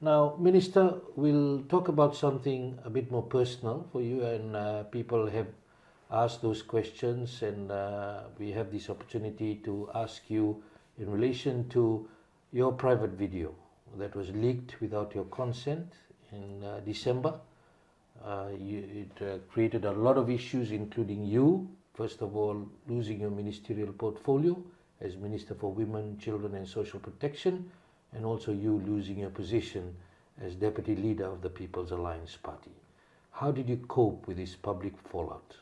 Now, Minister, we'll talk about something a bit more personal for you, and people have asked those questions, and we have this opportunity to ask you in relation to your private video that was leaked without your consent in December. It created a lot of issues, including you, first of all, losing your ministerial portfolio as Minister for Women, Children and Social Protection, and also you losing your position as Deputy Leader of the People's Alliance Party. How did you cope with this public fallout?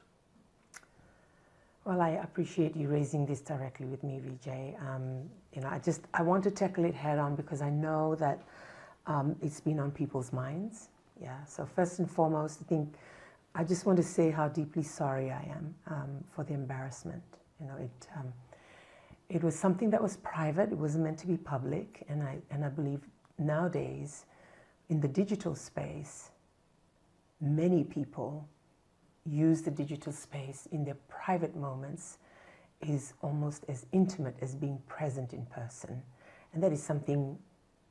Well, I appreciate you raising this directly with me, Vijay. I want to tackle it head on because I know that it's been on people's minds. Yeah. So first and foremost, I just want to say how deeply sorry I am for the embarrassment. It was something that was private. It wasn't meant to be public, and I believe nowadays, in the digital space, many people use the digital space in their private moments is almost as intimate as being present in person, and that is something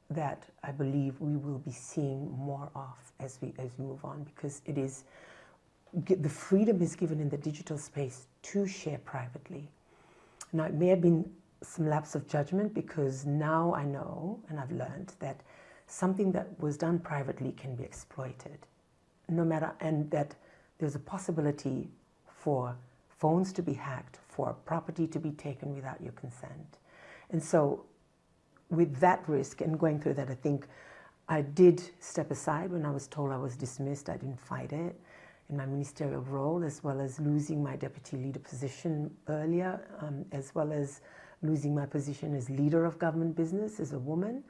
that I believe we will be seeing more of as we move on, because the freedom is given in the digital space to share privately. Now, it may have been some lapse of judgment, because now I know and I've learned that something that was done privately can be exploited, and that there's a possibility for phones to be hacked, for property to be taken without your consent. And so with that risk and going through that, I think I did step aside when I was told I was dismissed. I didn't fight it in my ministerial role, as well as losing my deputy leader position earlier, as well as losing my position as leader of government business as a woman.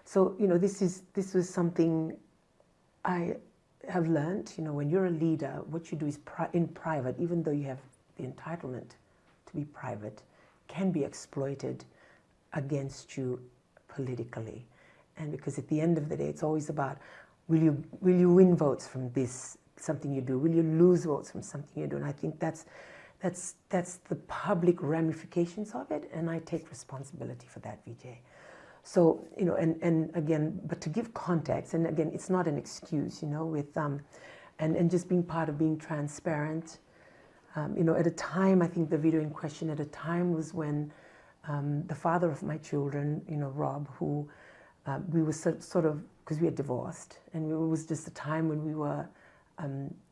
So, this was something I have learned. When you're a leader, what you do is in private, even though you have the entitlement to be private, can be exploited against you politically. And because at the end of the day, it's always about, will you win votes from this, something you do? Will you lose votes from something you do? And I think that's the public ramifications of it, and I take responsibility for that, Vijay. So, and again, but to give context, and again, it's not an excuse, with, and just being part of being transparent. At a time, I think the video in question at a time was when the father of my children, Rob, who we were sort of, because we had divorced, and it was just a time when we were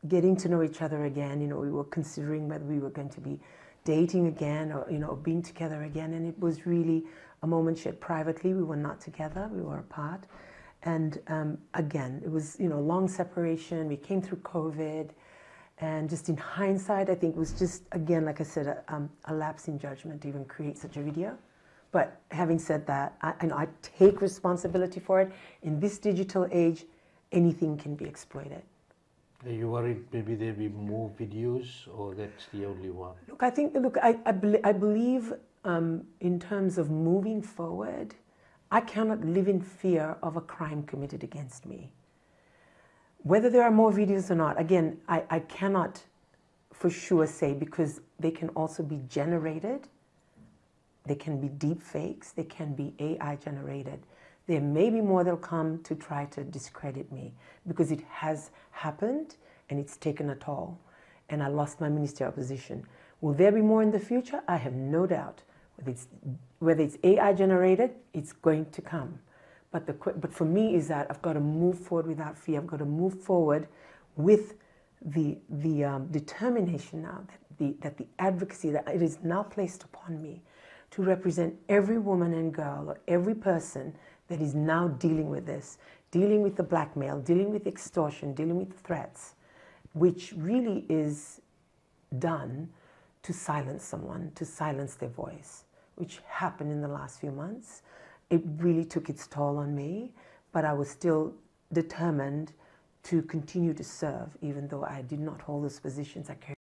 getting to know each other again. We were considering whether we were going to be dating again or being together again. And it was really a moment shared privately. We were not together, we were apart. And again, it was, long separation. We came through COVID. And just in hindsight, I think it was just, again, like I said, a lapse in judgment to even create such a video. But having said that, I take responsibility for it. In this digital age, anything can be exploited. Are you worried maybe there'll be more videos, or that's the only one? Look, I believe in terms of moving forward, I cannot live in fear of a crime committed against me. Whether there are more videos or not, again, I cannot for sure say, because they can also be generated. They can be deep fakes. They can be AI generated. There may be more that'll come to try to discredit me, because it has happened and it's taken a toll, and I lost my ministerial position. Will there be more in the future? I have no doubt. Whether it's AI generated, it's going to come. But for me is that I've got to move forward without fear. I've got to move forward with the determination now that the advocacy that it is now placed upon me to represent every woman and girl, or every person that is now dealing with this, dealing with the blackmail, dealing with extortion, dealing with threats, which really is done to silence someone, to silence their voice, which happened in the last few months. It really took its toll on me, but I was still determined to continue to serve, even though I did not hold those positions. I carried